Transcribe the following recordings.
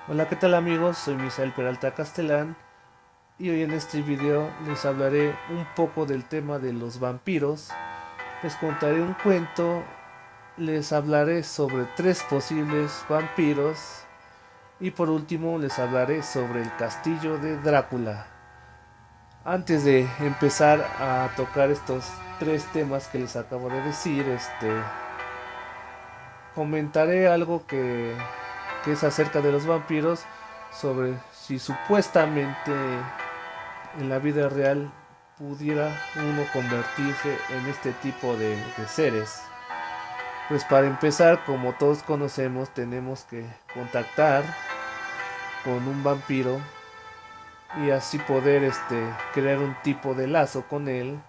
Hola, ¿qué tal amigos? Soy Misael Peralta Castellán y hoy en este video les hablaré un poco del tema de los vampiros. Les contaré un cuento, les hablaré sobre tres posibles vampiros y por último les hablaré sobre el castillo de Drácula. Antes de empezar a tocar estos tres temas que les acabo de decir, comentaré algo que es acerca de los vampiros, sobre si supuestamente en la vida real pudiera uno convertirse en este tipo de seres. Pues para empezar, como todos conocemos, tenemos que contactar con un vampiro y así poder crear un tipo de lazo con él.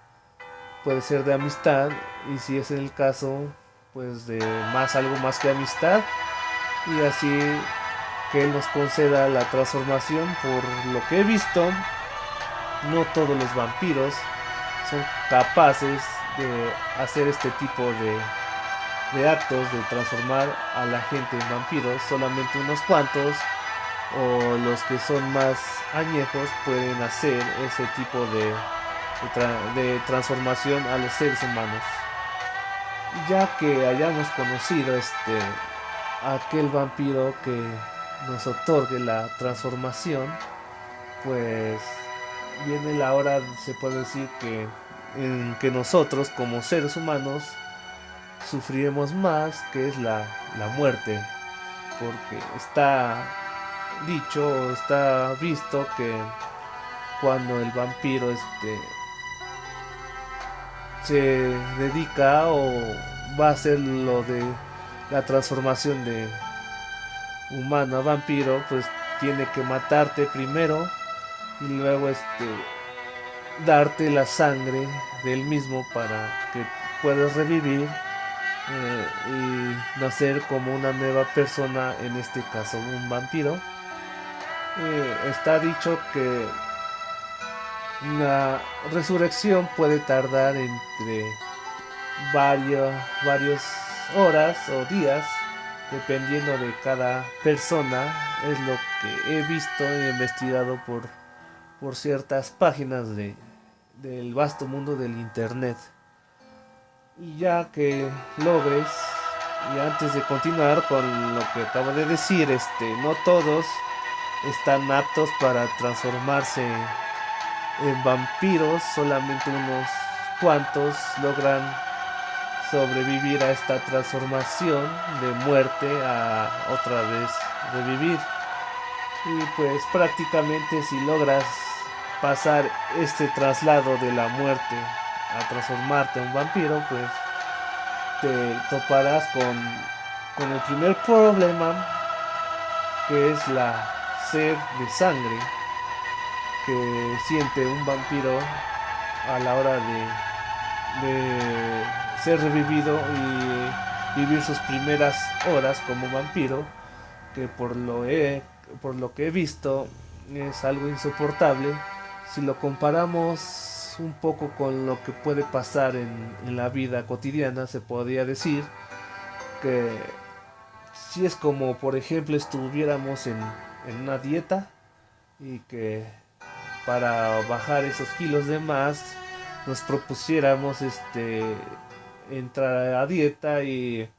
Puede ser de amistad y si es el caso, pues de algo más que amistad, y así que él nos conceda la transformación. Por lo que he visto, no todos los vampiros son capaces de hacer este tipo de actos, de transformar a la gente en vampiros. Solamente unos cuantos o los que son más añejos pueden hacer ese tipo de transformación a los seres humanos. Ya que hayamos conocido aquel vampiro que nos otorgue la transformación, pues viene la hora, se puede decir, en que nosotros como seres humanos sufriremos más, que es la muerte. Porque está dicho, está visto que cuando el vampiro se dedica o va a hacer lo de la transformación de humano a vampiro, pues tiene que matarte primero y luego darte la sangre del mismo para que puedas revivir y nacer como una nueva persona, en este caso un vampiro. Está dicho que la resurrección puede tardar entre varios horas o días, dependiendo de cada persona. Es lo que he visto y investigado por ciertas páginas del vasto mundo del internet. Y ya que lo ves, y antes de continuar con lo que acabo de decir, no todos están aptos para transformarse en vampiros. Solamente unos cuantos logran sobrevivir a esta transformación de muerte a otra vez revivir. Y pues prácticamente si logras pasar este traslado de la muerte a transformarte en un vampiro, pues te toparás con el primer problema, que es la sed de sangre que siente un vampiro a la hora de ser revivido y vivir sus primeras horas como vampiro, que por lo que he visto es algo insoportable. Si lo comparamos un poco con lo que puede pasar en la vida cotidiana, se podría decir que si es como, por ejemplo, estuviéramos en una dieta y que para bajar esos kilos de más nos propusiéramos entrar a dieta y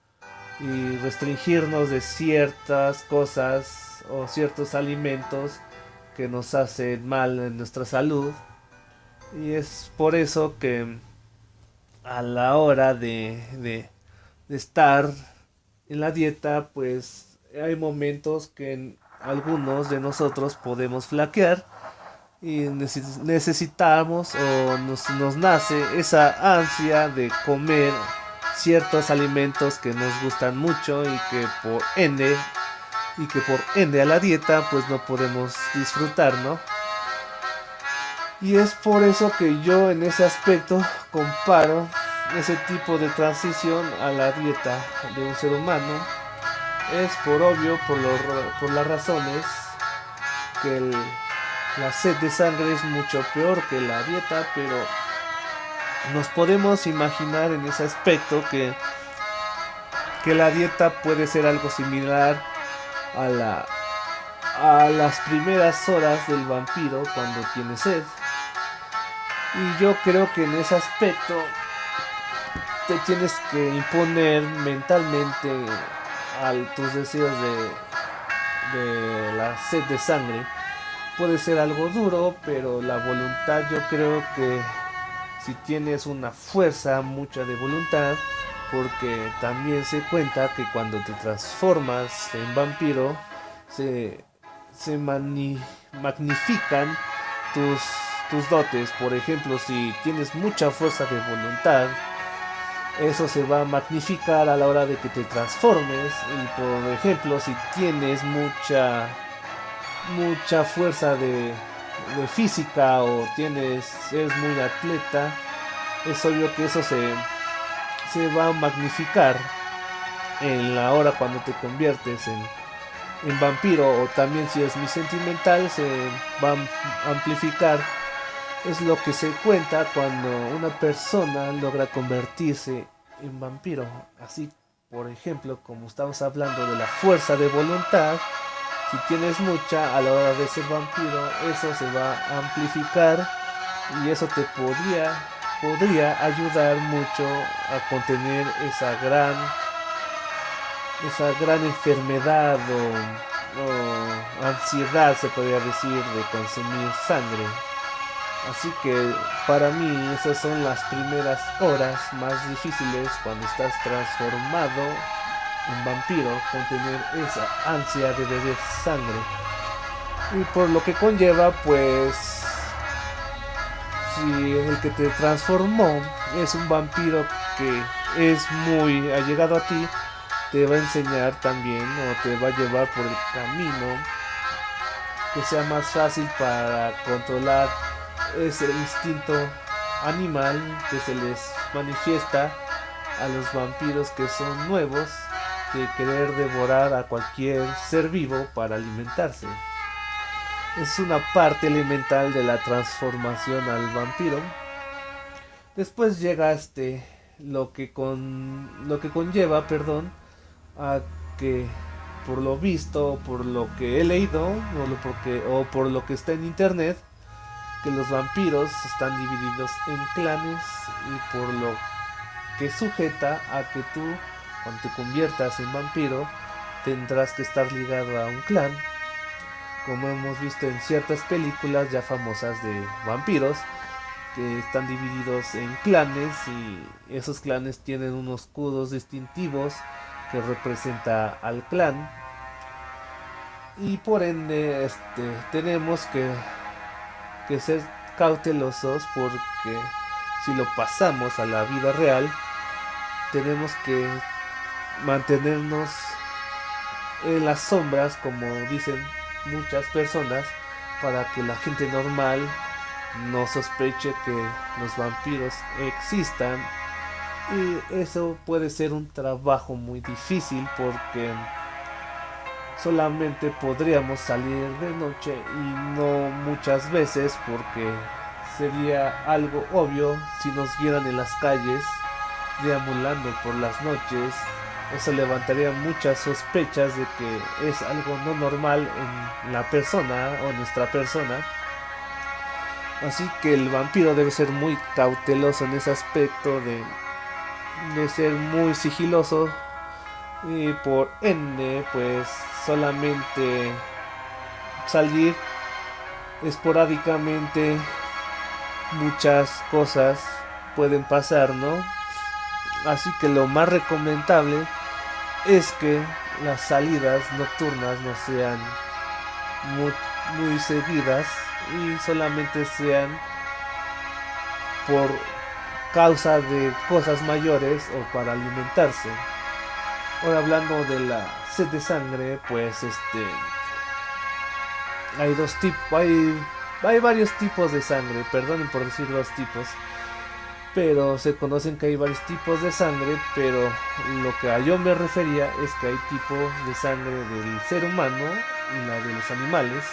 restringirnos de ciertas cosas o ciertos alimentos que nos hacen mal en nuestra salud. Y es por eso que a la hora de estar en la dieta, pues hay momentos que algunos de nosotros podemos flaquear y necesitamos o nos nace esa ansia de comer ciertos alimentos que nos gustan mucho y que por ende a la dieta pues no podemos disfrutar, ¿no? Y es por eso que yo en ese aspecto comparo ese tipo de transición a la dieta de un ser humano. Es por obvio, por las razones que la sed de sangre es mucho peor que la dieta, pero nos podemos imaginar en ese aspecto que la dieta puede ser algo similar a a las primeras horas del vampiro cuando tiene sed. Y yo creo que en ese aspecto te tienes que imponer mentalmente a tus deseos de la sed de sangre. Puede ser algo duro, pero la voluntad, yo creo que si tienes una fuerza mucha de voluntad, porque también se cuenta que cuando te transformas en vampiro se, magnifican tus, tus dotes. Por ejemplo, si tienes mucha fuerza de voluntad, eso se va a magnificar a la hora de que te transformes. Y por ejemplo, si tienes mucha fuerza de física o eres muy atleta, es obvio que eso se va a magnificar en la hora cuando te conviertes en vampiro. O también si es muy sentimental, se va a amplificar. Es lo que se cuenta cuando una persona logra convertirse en vampiro. Así, por ejemplo, como estamos hablando de la fuerza de voluntad, si tienes mucha a la hora de ser vampiro, eso se va a amplificar y eso te podría ayudar mucho a contener esa gran enfermedad o ansiedad, se podría decir, de consumir sangre. Así que para mí esas son las primeras horas más difíciles cuando estás transformado en vampiro, contener esa ansia de beber sangre. Y por lo que conlleva, pues, si el que te transformó es un vampiro que es muy allegado a ti, te va a enseñar también o te va a llevar por el camino que sea más fácil para controlar ese instinto animal que se les manifiesta a los vampiros que son nuevos, de querer devorar a cualquier ser vivo para alimentarse. Es una parte elemental de la transformación al vampiro. Después llega lo que conlleva, a que por lo visto, por lo que he leído o por lo que está en internet, que los vampiros están divididos en clanes, y por lo que sujeta a que tú, cuando te conviertas en vampiro, tendrás que estar ligado a un clan, como hemos visto en ciertas películas ya famosas de vampiros, que están divididos en clanes y esos clanes tienen unos escudos distintivos que representa al clan. Y por ende tenemos que ser cautelosos, porque si lo pasamos a la vida real, tenemos que mantenernos en las sombras, como dicen muchas personas, para que la gente normal no sospeche que los vampiros existan. Y eso puede ser un trabajo muy difícil, porque solamente podríamos salir de noche y no muchas veces, porque sería algo obvio si nos vieran en las calles deambulando por las noches. Eso levantaría muchas sospechas de que es algo no normal en la persona o nuestra persona. Así que el vampiro debe ser muy cauteloso en ese aspecto de ser muy sigiloso, y por ende pues solamente salir esporádicamente. Muchas cosas pueden pasar, ¿no? Así que lo más recomendable es que las salidas nocturnas no sean muy seguidas y solamente sean por causa de cosas mayores o para alimentarse. Ahora, hablando de la sed de sangre, pues hay varios tipos de sangre, perdonen por decir dos tipos, pero se conocen que hay varios tipos de sangre. Pero lo que a yo me refería es que hay tipos de sangre del ser humano y la de los animales.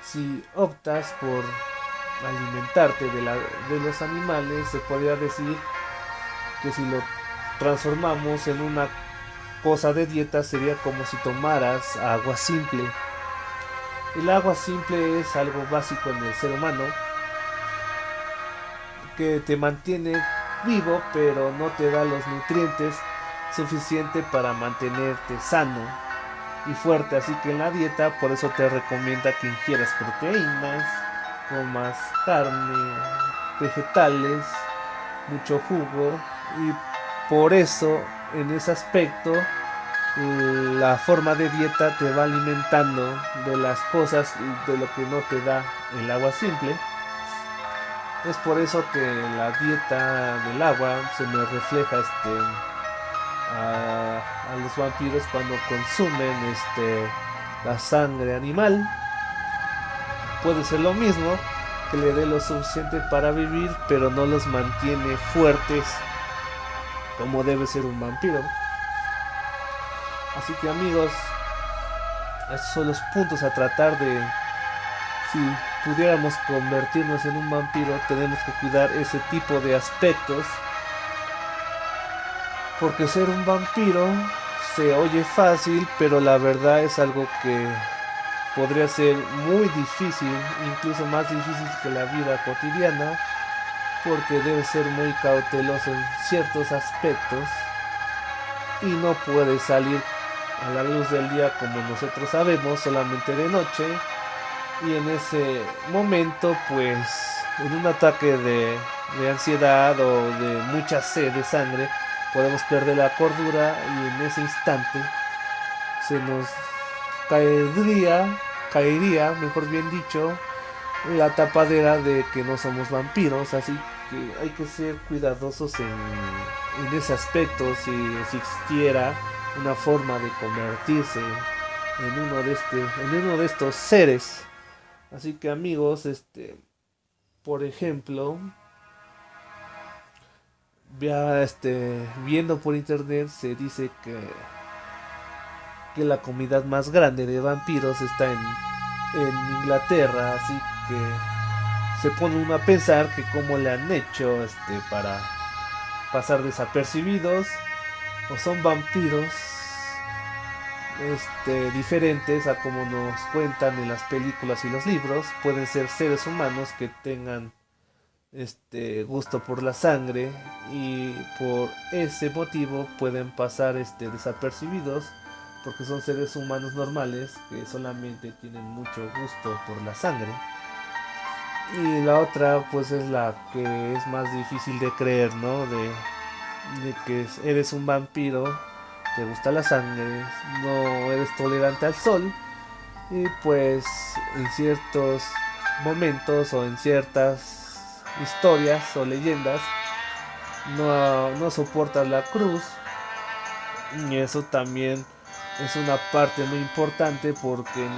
Si optas por alimentarte de los animales, se podría decir que si lo transformamos en una cosa de dieta, sería como si tomaras agua simple. El agua simple es algo básico en el ser humano que te mantiene vivo, pero no te da los nutrientes suficientes para mantenerte sano y fuerte. Así que en la dieta por eso te recomienda que ingieras proteínas, comas carne, vegetales, mucho jugo, y por eso en ese aspecto la forma de dieta te va alimentando de las cosas de lo que no te da el agua simple. Es por eso que la dieta del agua se me refleja a los vampiros cuando consumen la sangre animal. Puede ser lo mismo, que le dé lo suficiente para vivir, pero no los mantiene fuertes como debe ser un vampiro. Así que amigos, estos son los puntos a tratar de... Si pudiéramos convertirnos en un vampiro, tenemos que cuidar ese tipo de aspectos, porque ser un vampiro se oye fácil, pero la verdad es algo que podría ser muy difícil, incluso más difícil que la vida cotidiana, porque debe ser muy cauteloso en ciertos aspectos y no puede salir a la luz del día como nosotros sabemos, solamente de noche. Y en ese momento, pues, en un ataque de ansiedad o de mucha sed de sangre, podemos perder la cordura y en ese instante se nos caería, mejor bien dicho, la tapadera de que no somos vampiros. Así que hay que ser cuidadosos en ese aspecto. Si existiera una forma de convertirse en uno de estos seres. Así que amigos, por ejemplo, viendo por internet se dice que la comunidad más grande de vampiros está en Inglaterra. Así que se pone uno a pensar que cómo le han hecho para pasar desapercibidos, o son vampiros diferentes a como nos cuentan en las películas y los libros. Pueden ser seres humanos que tengan gusto por la sangre y por ese motivo pueden pasar desapercibidos, porque son seres humanos normales que solamente tienen mucho gusto por la sangre. Y la otra pues es la que es más difícil de creer, ¿no? De que eres un vampiro, te gusta la sangre, no eres tolerante al sol, y pues en ciertos momentos o en ciertas historias o leyendas no soportas la cruz. Y eso también es una parte muy importante, porque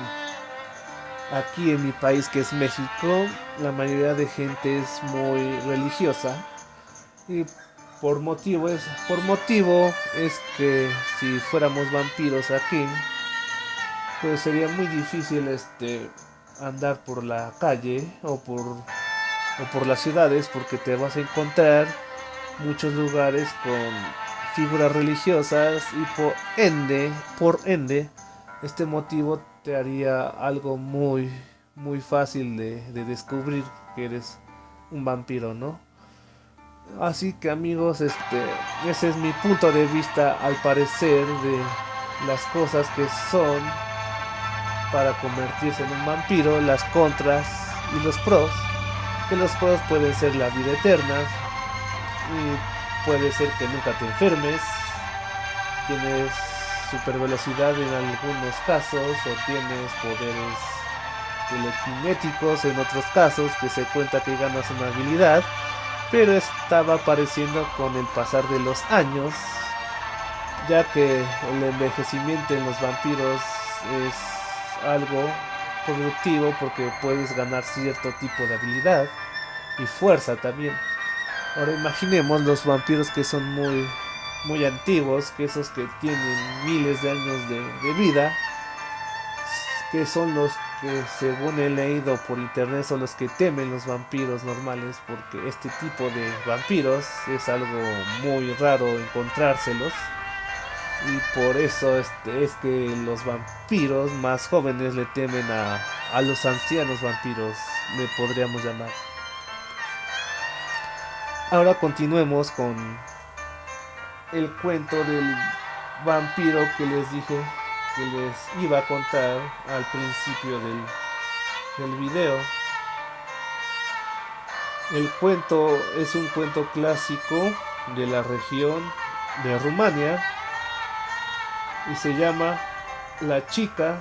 aquí en mi país, que es México, la mayoría de gente es muy religiosa, y por motivo es que si fuéramos vampiros aquí, pues sería muy difícil andar por la calle o por las ciudades, porque te vas a encontrar muchos lugares con figuras religiosas, y por ende este motivo te haría algo muy muy fácil de descubrir que eres un vampiro, ¿no? Así que amigos, ese es mi punto de vista, al parecer, de las cosas que son para convertirse en un vampiro, las contras y los pros. Que los pros pueden ser la vida eterna, y puede ser que nunca te enfermes, tienes super velocidad en algunos casos, o tienes poderes telequinéticos en otros casos, que se cuenta que ganas una habilidad, pero estaba apareciendo con el pasar de los años, ya que el envejecimiento en los vampiros es algo productivo, porque puedes ganar cierto tipo de habilidad y fuerza también. Ahora imaginemos los vampiros que son muy antiguos, que esos que tienen miles de años de vida, que son los que, según he leído por internet, son los que temen los vampiros normales, porque este tipo de vampiros es algo muy raro encontrárselos. y por eso es que los vampiros más jóvenes le temen a los ancianos vampiros, le podríamos llamar. Ahora continuemos con el cuento del vampiro que les dije que les iba a contar al principio del video. El cuento es un cuento clásico de la región de Rumania y se llama La chica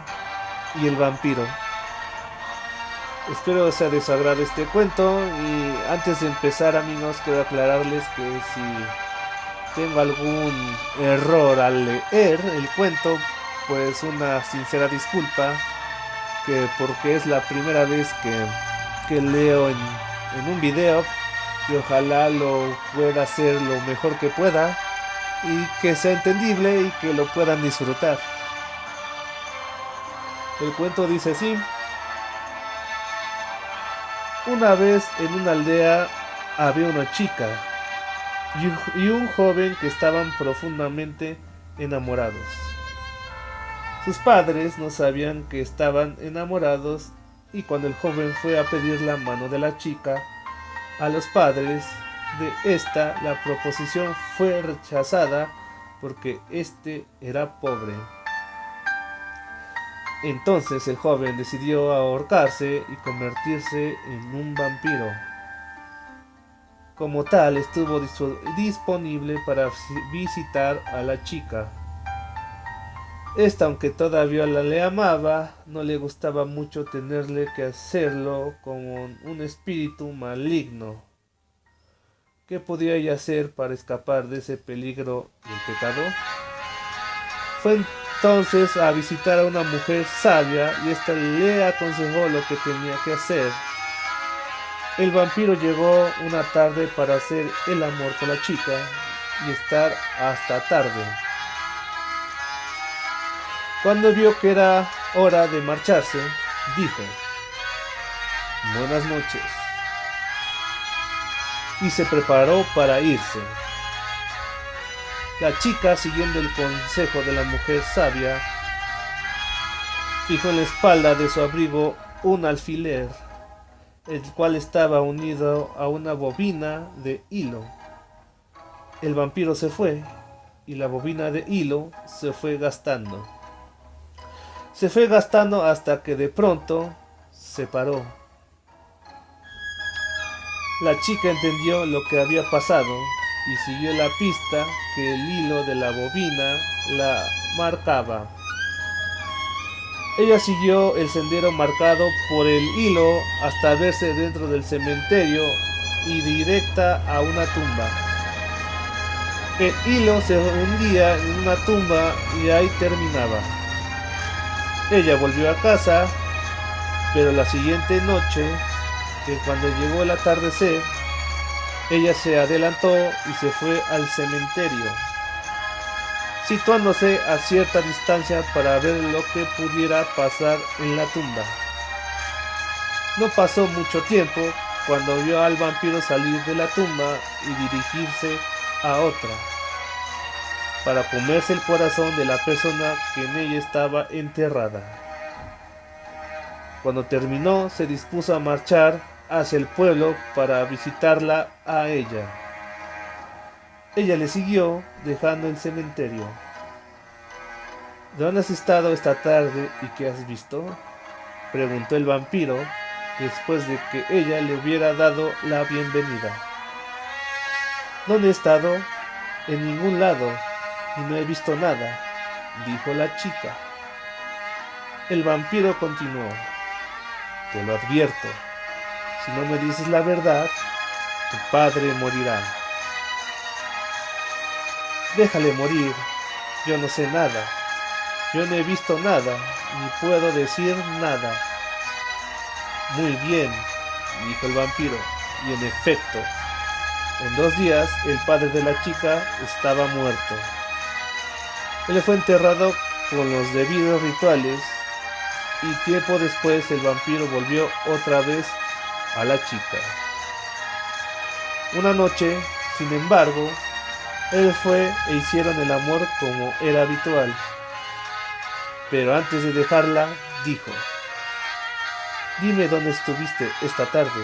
y el vampiro. Espero sea de su agrado este cuento, y antes de empezar, amigos, quiero aclararles que si tengo algún error al leer el cuento, pues una sincera disculpa, porque es la primera vez que leo en un video, y ojalá lo pueda hacer lo mejor que pueda y que sea entendible y que lo puedan disfrutar. El cuento dice así: una vez en una aldea había una chica y un joven que estaban profundamente enamorados. Sus padres no sabían que estaban enamorados, y cuando el joven fue a pedir la mano de la chica a los padres de esta, la proposición fue rechazada porque este era pobre. Entonces el joven decidió ahorcarse y convertirse en un vampiro. Como tal, estuvo disponible para visitar a la chica. Esta, aunque todavía le amaba, no le gustaba mucho tenerle que hacerlo como un espíritu maligno. ¿Qué podía ella hacer para escapar de ese peligro y el pecado? Fue entonces a visitar a una mujer sabia, y ésta le aconsejó lo que tenía que hacer. El vampiro llegó una tarde para hacer el amor con la chica y estar hasta tarde. Cuando vio que era hora de marcharse, dijo: buenas noches, y se preparó para irse. La chica, siguiendo el consejo de la mujer sabia, fijó en la espalda de su abrigo un alfiler, el cual estaba unido a una bobina de hilo. El vampiro se fue, y la bobina de hilo se fue gastando. Se fue gastando hasta que de pronto se paró. La chica entendió lo que había pasado y siguió la pista que el hilo de la bobina la marcaba. Ella siguió el sendero marcado por el hilo hasta verse dentro del cementerio y directa a una tumba. El hilo se hundía en una tumba y ahí terminaba. Ella volvió a casa, pero la siguiente noche, cuando llegó el atardecer, ella se adelantó y se fue al cementerio, situándose a cierta distancia para ver lo que pudiera pasar en la tumba. No pasó mucho tiempo cuando vio al vampiro salir de la tumba y dirigirse a otra, para comerse el corazón de la persona que en ella estaba enterrada. Cuando terminó, se dispuso a marchar hacia el pueblo para visitarla a ella. Ella le siguió, dejando el cementerio. ¿Dónde has estado esta tarde y qué has visto?, preguntó el vampiro, después de que ella le hubiera dado la bienvenida. ¿Dónde he estado? En ningún lado, y no he visto nada, dijo la chica. El vampiro continuó: te lo advierto, si no me dices la verdad, tu padre morirá. Déjale morir, yo no sé nada, yo no he visto nada, ni puedo decir nada. Muy bien, dijo el vampiro, y en efecto, en 2 días el padre de la chica estaba muerto. Él fue enterrado con los debidos rituales, y tiempo después el vampiro volvió otra vez a la chica. Una noche, sin embargo, Él fue e hicieron el amor como era habitual, pero antes de dejarla dijo: dime dónde estuviste esta tarde,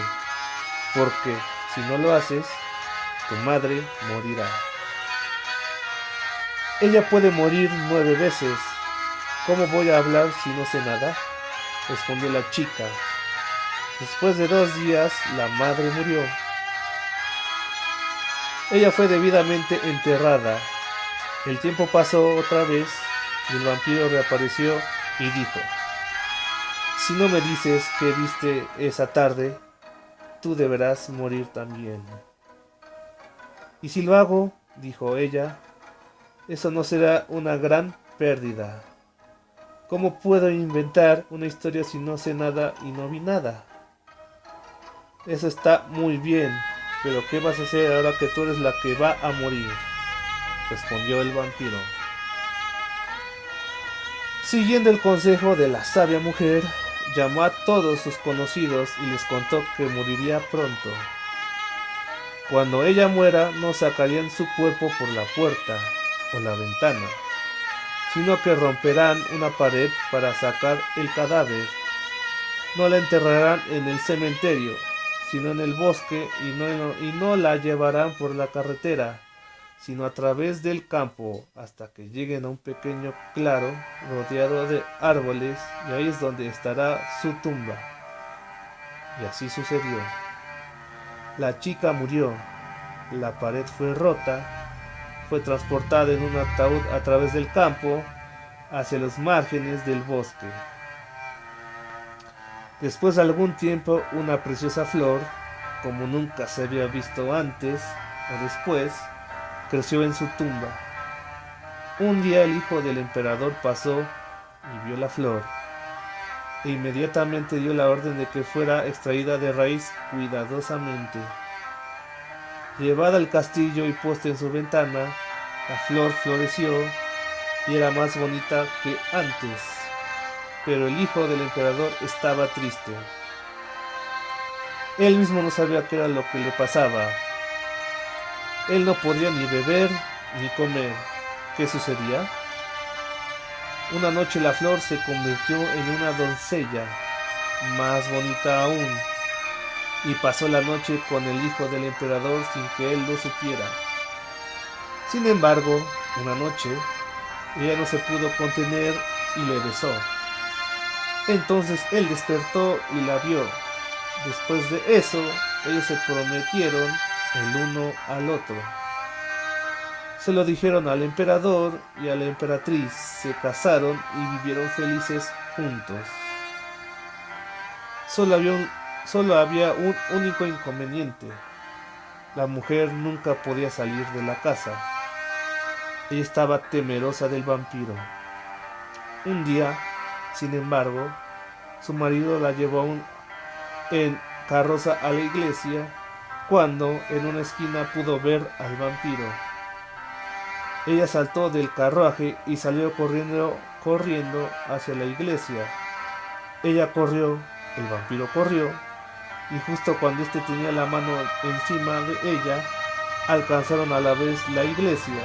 porque si no lo haces, tu madre morirá. Ella puede morir 9 veces. ¿Cómo voy a hablar si no sé nada?, respondió la chica. Después de 2 días, la madre murió. Ella fue debidamente enterrada. El tiempo pasó otra vez y el vampiro reapareció y dijo: si no me dices qué viste esa tarde, tú deberás morir también. ¿Y si lo hago?, dijo ella, eso no será una gran pérdida. ¿Cómo puedo inventar una historia si no sé nada y no vi nada? Eso está muy bien, pero ¿qué vas a hacer ahora que tú eres la que va a morir?, respondió el vampiro. Siguiendo el consejo de la sabia mujer, llamó a todos sus conocidos y les contó que moriría pronto. Cuando ella muera, no sacarían su cuerpo por la puerta o la ventana, sino que romperán una pared para sacar el cadáver. No la enterrarán en el cementerio, sino en el bosque, y no la llevarán por la carretera, sino a través del campo, hasta que lleguen a un pequeño claro rodeado de árboles, y ahí es donde estará su tumba. Y así sucedió. La chica murió, la pared fue rota, fue transportada en un ataúd a través del campo hacia los márgenes del bosque. Después de algún tiempo, una preciosa flor, como nunca se había visto antes o después, creció en su tumba. Un día el hijo del emperador pasó y vio la flor, e inmediatamente dio la orden de que fuera extraída de raíz cuidadosamente. Llevada al castillo y puesta en su ventana, la flor floreció y era más bonita que antes. Pero el hijo del emperador estaba triste. Él mismo no sabía qué era lo que le pasaba. Él no podía ni beber ni comer. ¿Qué sucedía? Una noche la flor se convirtió en una doncella, más bonita aún, y pasó la noche con el hijo del emperador sin que él lo supiera. Sin embargo, una noche, ella no se pudo contener y le besó. Entonces él despertó y la vio. Después de eso, ellos se prometieron el uno al otro. Se lo dijeron al emperador y a la emperatriz, se casaron y vivieron felices juntos. Solo había un único inconveniente. La mujer nunca podía salir de la casa. Ella estaba temerosa del vampiro. Un día, sin embargo, su marido la llevó en carroza a la iglesia, cuando en una esquina pudo ver al vampiro. Ella saltó del carruaje y salió corriendo hacia la iglesia. Ella corrió, el vampiro corrió, y justo cuando éste tenía la mano encima de ella, alcanzaron a la vez la iglesia.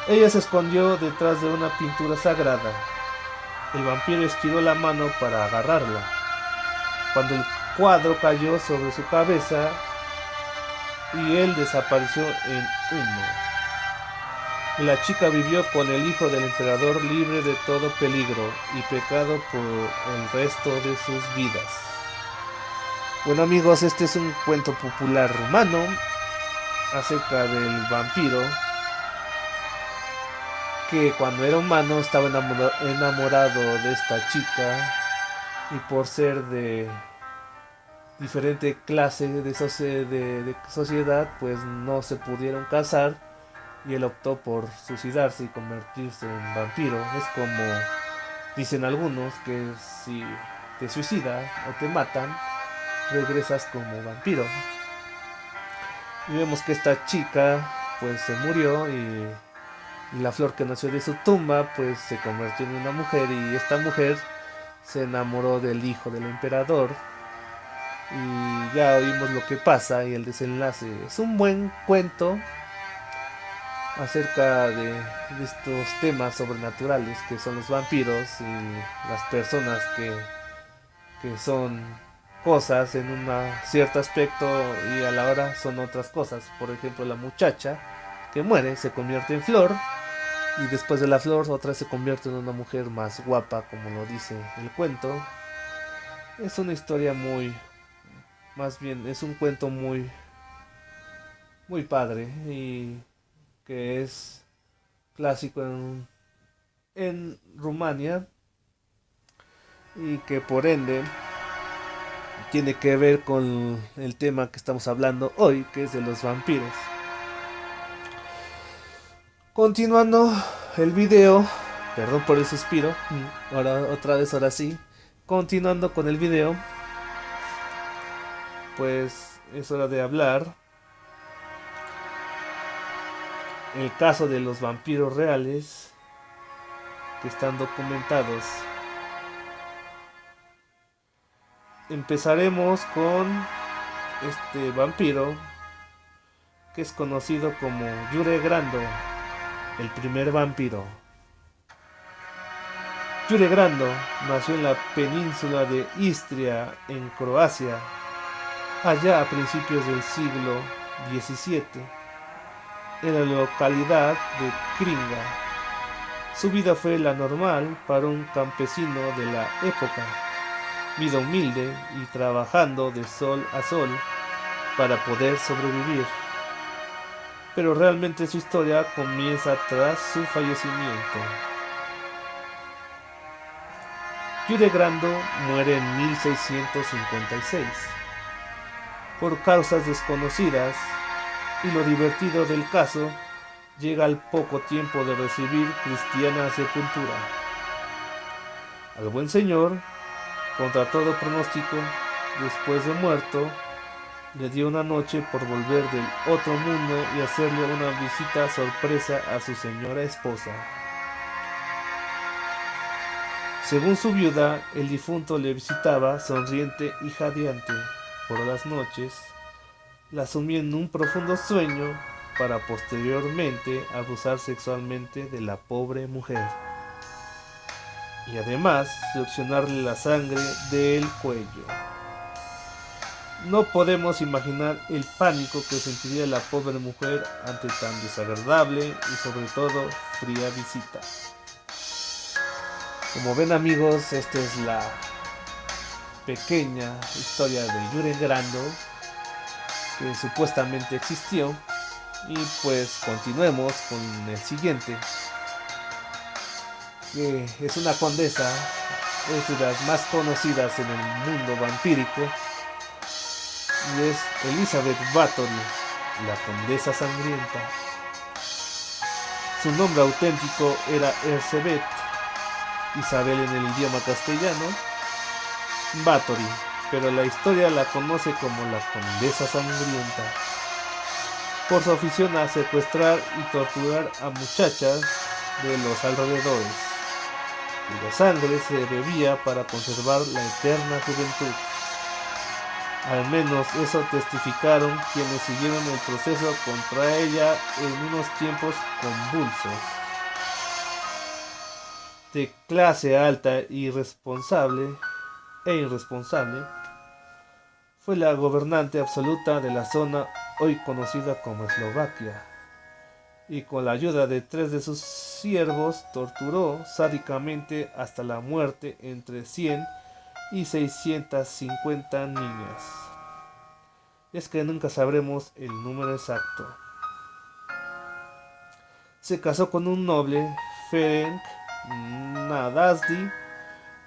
Ella se escondió detrás de una pintura sagrada. El vampiro estiró la mano para agarrarla. Cuando el cuadro cayó sobre su cabeza y él desapareció en humo. Y la chica vivió con el hijo del emperador libre de todo peligro y pecado por el resto de sus vidas. Bueno amigos, este es un cuento popular rumano acerca del vampiro que cuando era humano estaba enamorado de esta chica, y por ser de diferente clase de sociedad, pues no se pudieron casar y él optó por suicidarse y convertirse en vampiro. Es como dicen algunos, que si te suicidas o te matan, regresas como vampiro. Y vemos que esta chica pues se murió, y la flor que nació de su tumba pues se convirtió en una mujer, y esta mujer se enamoró del hijo del emperador, y ya oímos lo que pasa y el desenlace. Es un buen cuento acerca de estos temas sobrenaturales que son los vampiros y las personas que son cosas en un cierto aspecto y a la hora son otras cosas. Por ejemplo, la muchacha que muere se convierte en flor y después de la flor otra se convierte en una mujer más guapa, como lo dice el cuento. Es una historia más bien es un cuento muy padre y que es clásico en Rumania y que por ende tiene que ver con el tema que estamos hablando hoy, que es de los vampiros. Continuando el video, perdón por el suspiro, ahora otra vez, ahora sí. Continuando con el video, pues es hora de hablar el caso de los vampiros reales que están documentados. Empezaremos con este vampiro que es conocido como Jure Grando, el primer vampiro. Jure Grando nació en la península de Istria, en Croacia, allá a principios del siglo XVII, en la localidad de Kringa. Su vida fue la normal para un campesino de la época, vida humilde y trabajando de sol a sol para poder sobrevivir. Pero realmente su historia comienza tras su fallecimiento. Jure Grando muere en 1656 por causas desconocidas y lo divertido del caso llega al poco tiempo de recibir cristiana sepultura. Al buen señor, contra todo pronóstico, después de muerto, le dio una noche por volver del otro mundo y hacerle una visita sorpresa a su señora esposa. Según su viuda, el difunto le visitaba sonriente y jadeante por las noches, la sumía en un profundo sueño para posteriormente abusar sexualmente de la pobre mujer y además succionarle la sangre del cuello. No podemos imaginar el pánico que sentiría la pobre mujer ante tan desagradable y sobre todo fría visita. Como ven amigos, esta es la pequeña historia de Jure Grando que supuestamente existió. Y pues continuemos con el siguiente, que es una condesa, es de las más conocidas en el mundo vampírico, y es Elizabeth Bathory, la condesa sangrienta. Su nombre auténtico era Elizabeth Isabel en el idioma castellano, Bathory, pero la historia la conoce como la condesa sangrienta, por su afición a secuestrar y torturar a muchachas de los alrededores, cuya sangre se bebía para conservar la eterna juventud. Al menos eso testificaron quienes siguieron el proceso contra ella en unos tiempos convulsos. De clase alta e irresponsable, fue la gobernante absoluta de la zona hoy conocida como Eslovaquia, y con la ayuda de 3 de sus siervos torturó sádicamente hasta la muerte entre 100 y 650 niñas. Es que nunca sabremos el número exacto. Se casó con un noble, Ferenc Nadasdy,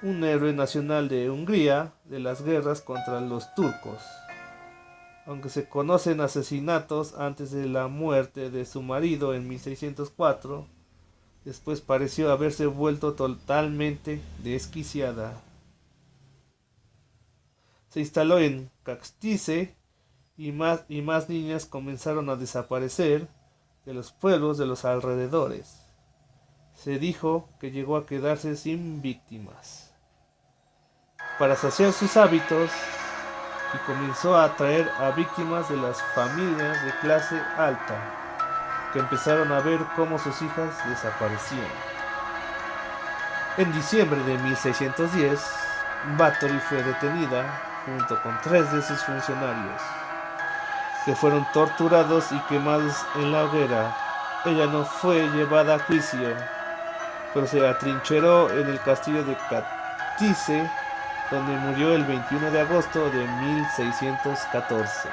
un héroe nacional de Hungría de las guerras contra los turcos. Aunque se conocen asesinatos antes de la muerte de su marido en 1604, después pareció haberse vuelto totalmente desquiciada. Se instaló en Caxtice y más niñas comenzaron a desaparecer de los pueblos de los alrededores. Se dijo que llegó a quedarse sin víctimas. Para saciar sus hábitos, y comenzó a atraer a víctimas de las familias de clase alta, que empezaron a ver cómo sus hijas desaparecían. En diciembre de 1610, Báthory fue detenida junto con 3 de sus funcionarios, que fueron torturados y quemados en la hoguera. Ella no fue llevada a juicio, pero se atrincheró en el castillo de Katice, donde murió el 21 de agosto de 1614.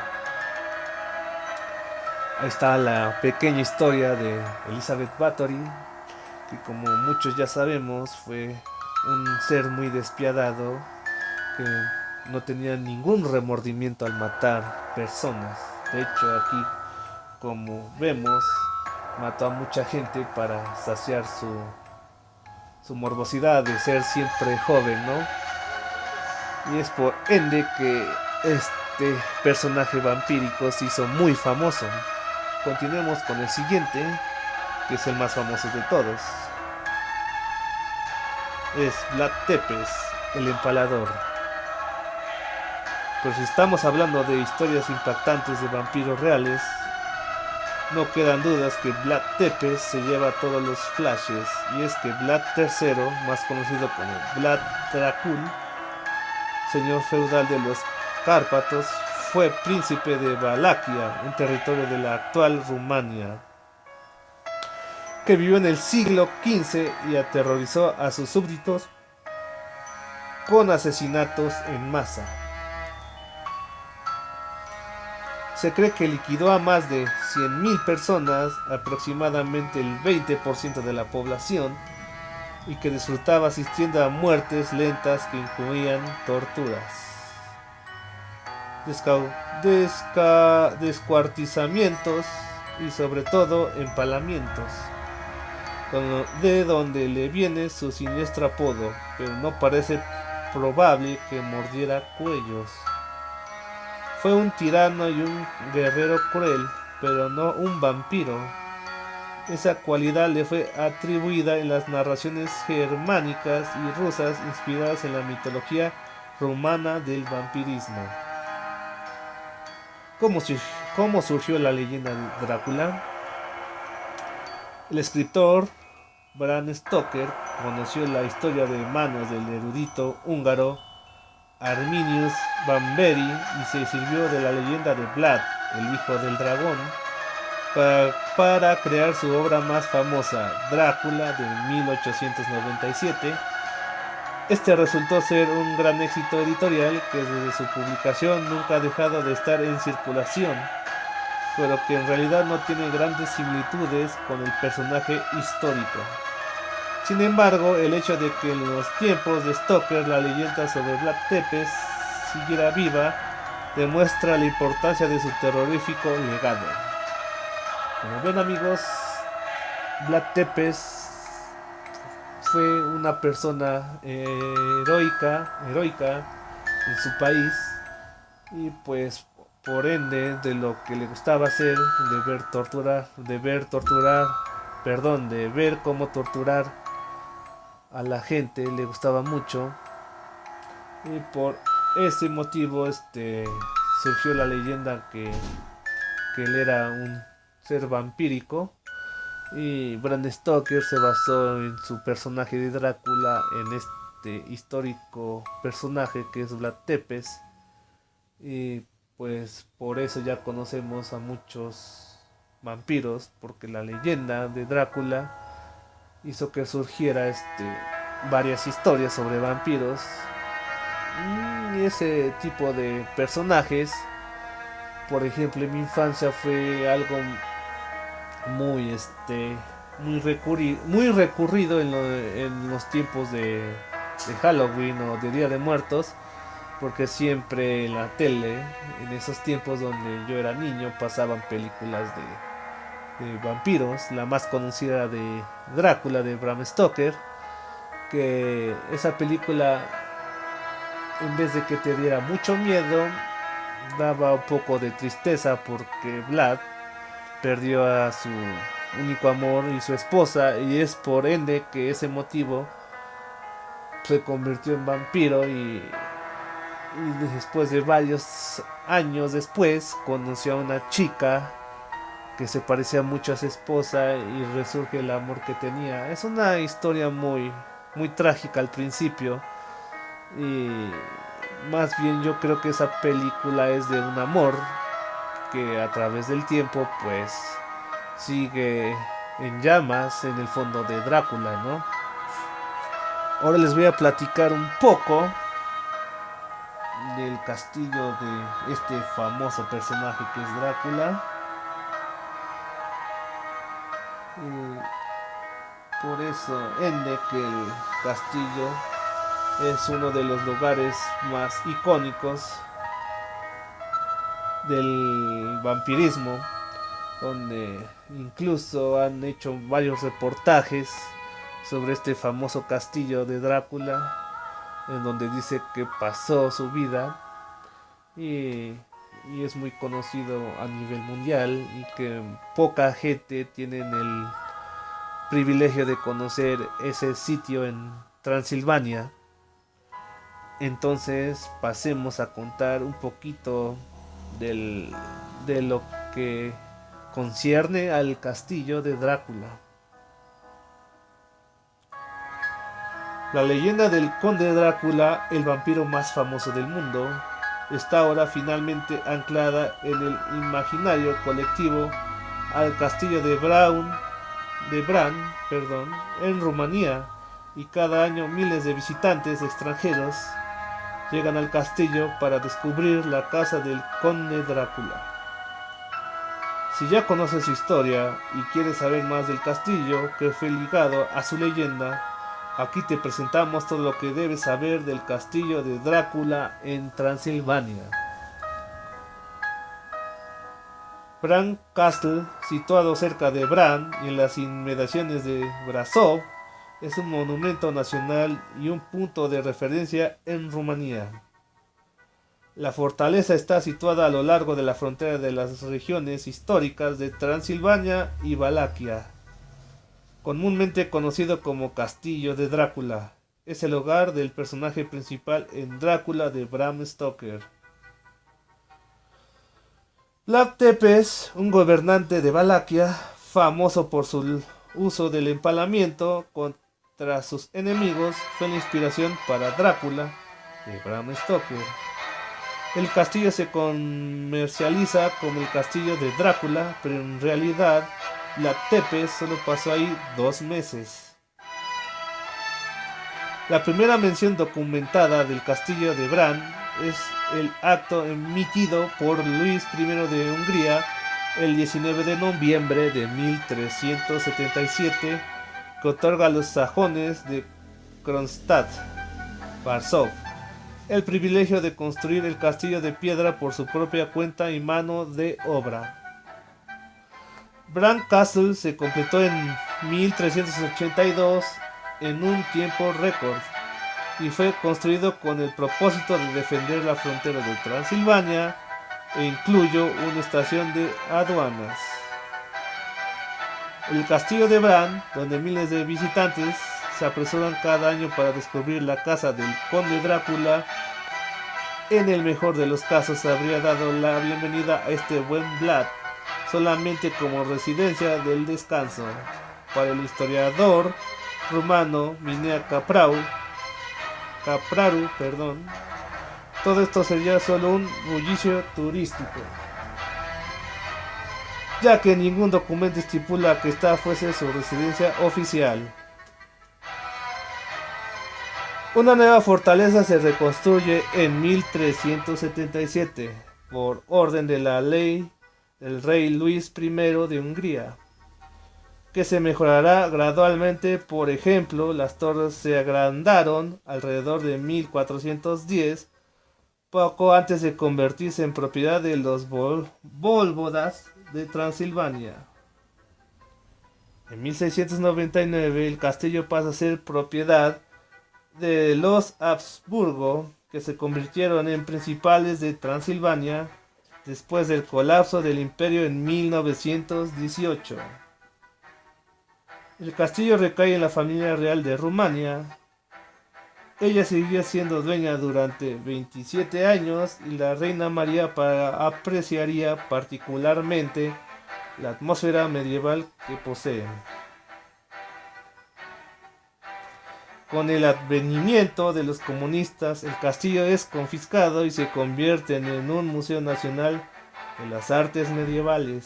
Ahí está la pequeña historia de Elizabeth Báthory, que como muchos ya sabemos fue un ser muy despiadado, que no tenía ningún remordimiento al matar personas. De hecho, aquí, como vemos, mató a mucha gente para saciar su morbosidad de ser siempre joven, ¿no? Y es por ende que este personaje vampírico se hizo muy famoso. Continuemos con el siguiente, que es el más famoso de todos. Es Vlad Tepes, el empalador. Pues si estamos hablando de historias impactantes de vampiros reales, no quedan dudas que Vlad Tepes se lleva todos los flashes, y es que Vlad III, más conocido como Vlad Dracul, señor feudal de los Cárpatos, fue príncipe de Valaquia, un territorio de la actual Rumania, que vivió en el siglo XV y aterrorizó a sus súbditos con asesinatos en masa. Se cree que liquidó a más de 100.000 personas, aproximadamente el 20% de la población, y que disfrutaba asistiendo a muertes lentas que incluían torturas, descuartizamientos y sobre todo empalamientos, de donde le viene su siniestro apodo, pero no parece probable que mordiera cuellos. Fue un tirano y un guerrero cruel, pero no un vampiro. Esa cualidad le fue atribuida en las narraciones germánicas y rusas inspiradas en la mitología rumana del vampirismo. ¿Cómo surgió la leyenda de Drácula? El escritor Bram Stoker conoció la historia de manos del erudito húngaro Arminius Bamberi y se sirvió de la leyenda de Vlad, el hijo del dragón, para crear su obra más famosa, Drácula, de 1897. Este resultó ser un gran éxito editorial que desde su publicación nunca ha dejado de estar en circulación, pero que en realidad no tiene grandes similitudes con el personaje histórico. Sin embargo, el hecho de que en los tiempos de Stoker la leyenda sobre Vlad Tepes siguiera viva demuestra la importancia de su terrorífico legado. Como ven, amigos, Vlad Tepes fue una persona heroica en su país, y pues por ende de lo que le gustaba hacer, de ver cómo torturar a la gente, le gustaba mucho, y por ese motivo surgió la leyenda que él era un ser vampírico, y Bram Stoker se basó en su personaje de Drácula en este histórico personaje que es Vlad Tepes, y pues por eso ya conocemos a muchos vampiros, porque la leyenda de Drácula hizo que surgiera varias historias sobre vampiros, y ese tipo de personajes. Por ejemplo, en mi infancia fue algo muy muy recurrido en los tiempos de Halloween o de Día de Muertos, porque siempre en la tele, en esos tiempos donde yo era niño, pasaban películas de vampiros. La más conocida de Drácula, de Bram Stoker, que esa película, en vez de que te diera mucho miedo, daba un poco de tristeza, porque Vlad perdió a su único amor y su esposa, y es por ende que ese motivo se convirtió en vampiro, y y después de varios años después conoció a una chica que se parecía mucho a su esposa y resurge el amor que tenía. Es una historia muy trágica al principio y más bien yo creo que esa película es de un amor que a través del tiempo pues sigue en llamas en el fondo de Drácula, ¿no? Ahora les voy a platicar un poco del castillo de este famoso personaje que es Drácula. Por eso ende que el castillo es uno de los lugares más icónicos del vampirismo, donde incluso han hecho varios reportajes sobre este famoso castillo de Drácula, en donde dice que pasó su vida y, y es muy conocido a nivel mundial y que poca gente tiene el privilegio de conocer ese sitio en Transilvania. Entonces pasemos a contar un poquito de lo que concierne al castillo de Drácula. La leyenda del conde Drácula, el vampiro más famoso del mundo, está ahora finalmente anclada en el imaginario colectivo al castillo de Bran, en Rumanía, y cada año miles de visitantes extranjeros llegan al castillo para descubrir la casa del conde Drácula. Si ya conoces su historia y quieres saber más del castillo que fue ligado a su leyenda, aquí te presentamos todo lo que debes saber del castillo de Drácula en Transilvania. Bran Castle, situado cerca de Bran y en las inmediaciones de Brasov, es un monumento nacional y un punto de referencia en Rumanía. La fortaleza está situada a lo largo de la frontera de las regiones históricas de Transilvania y Valaquia. Comúnmente conocido como Castillo de Drácula, es el hogar del personaje principal en Drácula de Bram Stoker. Vlad Tepes, un gobernante de Valaquia, famoso por su uso del empalamiento contra sus enemigos, fue la inspiración para Drácula de Bram Stoker. El castillo se comercializa como el castillo de Drácula, pero en realidad Vlad Tepes solo pasó ahí 2 meses. La primera mención documentada del castillo de Bran es el acto emitido por Luis I de Hungría el 19 de noviembre de 1377, que otorga a los sajones de Kronstadt, Varsov, el privilegio de construir el castillo de piedra por su propia cuenta y mano de obra. Bran Castle se completó en 1382 en un tiempo récord y fue construido con el propósito de defender la frontera de Transilvania e incluyó una estación de aduanas. El castillo de Bran, donde miles de visitantes se apresuran cada año para descubrir la casa del conde Drácula, en el mejor de los casos habría dado la bienvenida a este buen Vlad solamente como residencia del descanso. Para el historiador rumano Minea Capraru, todo esto sería solo un bullicio turístico, ya que ningún documento estipula que esta fuese su residencia oficial. Una nueva fortaleza se reconstruye en 1377 por orden de la ley del rey Luis I de Hungría, que se mejorará gradualmente. Por ejemplo, las torres se agrandaron alrededor de 1410, poco antes de convertirse en propiedad de los vólvodas de Transilvania. En 1699 el castillo pasa a ser propiedad de los Habsburgo, que se convirtieron en principales de Transilvania después del colapso del imperio en 1918. El castillo recae en la familia real de Rumania, Ella seguía siendo dueña durante 27 años y la reina María apreciaría particularmente la atmósfera medieval que posee. Con el advenimiento de los comunistas, el castillo es confiscado y se convierte en un museo nacional de las artes medievales.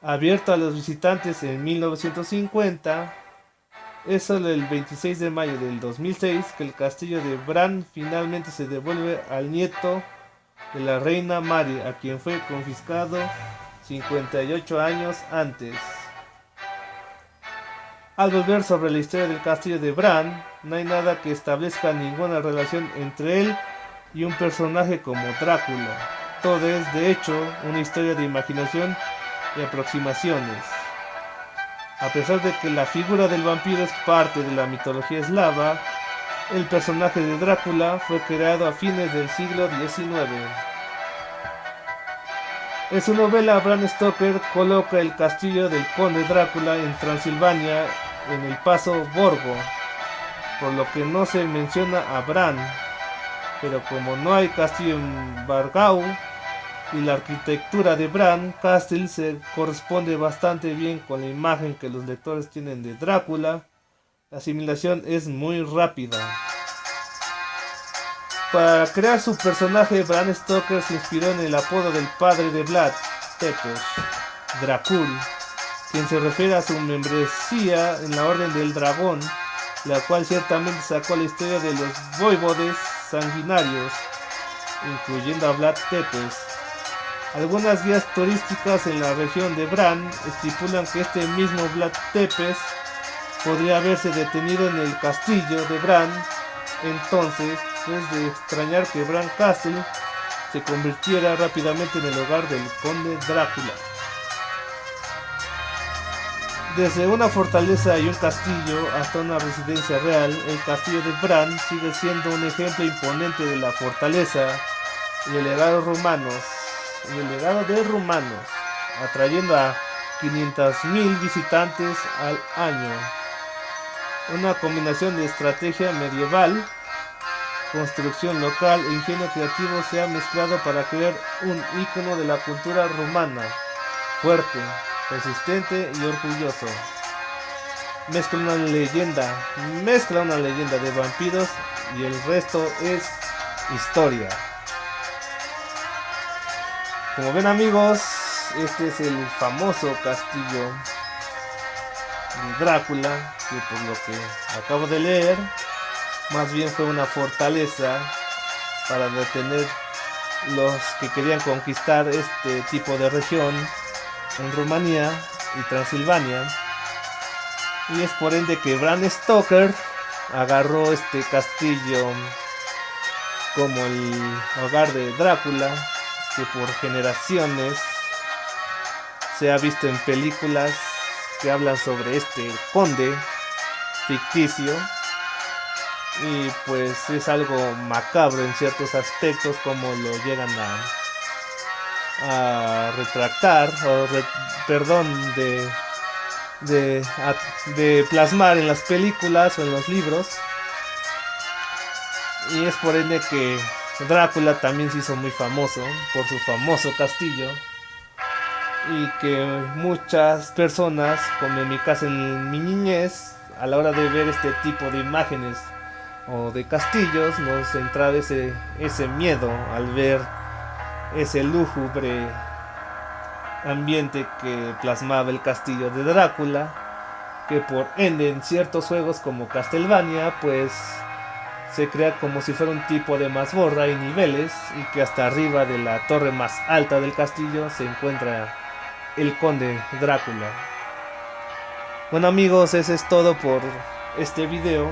Abierto a los visitantes en 1950, es solo el 26 de mayo del 2006 que el castillo de Bran finalmente se devuelve al nieto de la reina Mary, a quien fue confiscado 58 años antes. Al volver sobre la historia del castillo de Bran, no hay nada que establezca ninguna relación entre él y un personaje como Drácula. Todo es, de hecho, una historia de imaginación y aproximaciones. A pesar de que la figura del vampiro es parte de la mitología eslava, el personaje de Drácula fue creado a fines del siglo XIX. En su novela, Bram Stoker coloca el castillo del conde Drácula en Transilvania, en el paso Borgo, por lo que no se menciona a Bran, pero como no hay castillo en Bargau, y la arquitectura de Bran Castle se corresponde bastante bien con la imagen que los lectores tienen de Drácula, la asimilación es muy rápida. Para crear su personaje, Bram Stoker se inspiró en el apodo del padre de Vlad Tepes, Dracul, quien se refiere a su membresía en la Orden del Dragón, la cual ciertamente sacó la historia de los voivodes sanguinarios, incluyendo a Vlad Tepes. Algunas guías turísticas en la región de Bran estipulan que este mismo Vlad Tepes podría haberse detenido en el castillo de Bran. Entonces, es de extrañar que Bran Castle se convirtiera rápidamente en el hogar del conde Drácula. Desde una fortaleza y un castillo hasta una residencia real, el castillo de Bran sigue siendo un ejemplo imponente de la fortaleza y el legado de rumanos, atrayendo a 500.000 visitantes al año. Una combinación de estrategia medieval, construcción local e ingenio creativo se ha mezclado para crear un ícono de la cultura rumana, fuerte, persistente y orgulloso. Mezcla una leyenda de vampiros y el resto es historia. Como ven, amigos, este es el famoso castillo de Drácula, que por lo que acabo de leer, más bien fue una fortaleza para detener los que querían conquistar este tipo de región en Rumanía y Transilvania. Y es por ende que Bram Stoker agarró este castillo como el hogar de Drácula, que por generaciones se ha visto en películas que hablan sobre este conde ficticio, y pues es algo macabro en ciertos aspectos, como lo llegan a retractar o de plasmar en las películas o en los libros. Y es por ende que Drácula también se hizo muy famoso por su famoso castillo, y que muchas personas, como en mi caso en mi niñez, a la hora de ver este tipo de imágenes o de castillos, nos entraba ese miedo al ver ese lúgubre ambiente que plasmaba el castillo de Drácula, que por ende en ciertos juegos como Castlevania pues se crea como si fuera un tipo de mazmorra y niveles, y que hasta arriba de la torre más alta del castillo se encuentra el conde Drácula. Bueno, amigos, eso es todo por este video,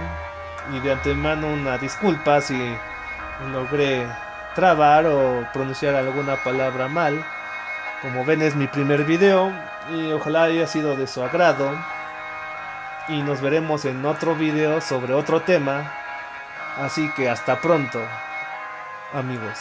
y de antemano una disculpa si logré trabar o pronunciar alguna palabra mal. Como ven, es mi primer video y ojalá haya sido de su agrado, y nos veremos en otro video sobre otro tema. Así que hasta pronto, amigos.